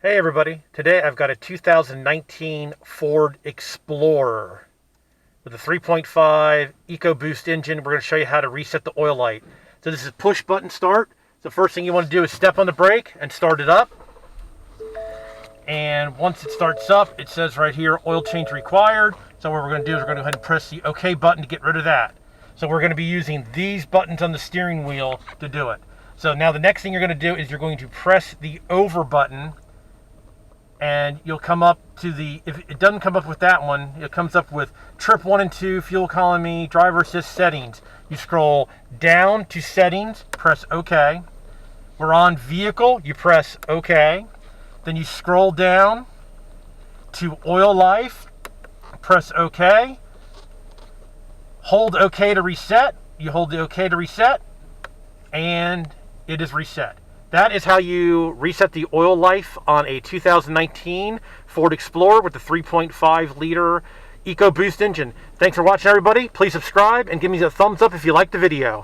Hey everybody, today I've got a 2019 Ford Explorer with a 3.5 Ecoboost engine. We're going to show you how to reset the oil light. So this is push button start. The first thing you want to do is step on the brake and start it up. And once it starts up, it says right here, oil change required. So what we're going to do is we're going to go ahead and press the OK button to get rid of that. So we're going to be using these buttons on the steering wheel to do it. So now the next thing you're going to do is you're going to press the over button, and you'll come up to the, if it doesn't come up with that one, it comes up with trip 1 and 2, fuel economy, driver assist settings. You scroll down to settings, press OK. We're on vehicle, you press OK. Then you scroll down to oil life, press OK. Hold OK to reset. You hold the OK to reset, and it is reset. That is how you reset the oil life on a 2019 Ford Explorer with the 3.5 liter EcoBoost engine. Thanks for watching, everybody. Please subscribe and give me a thumbs up if you liked the video.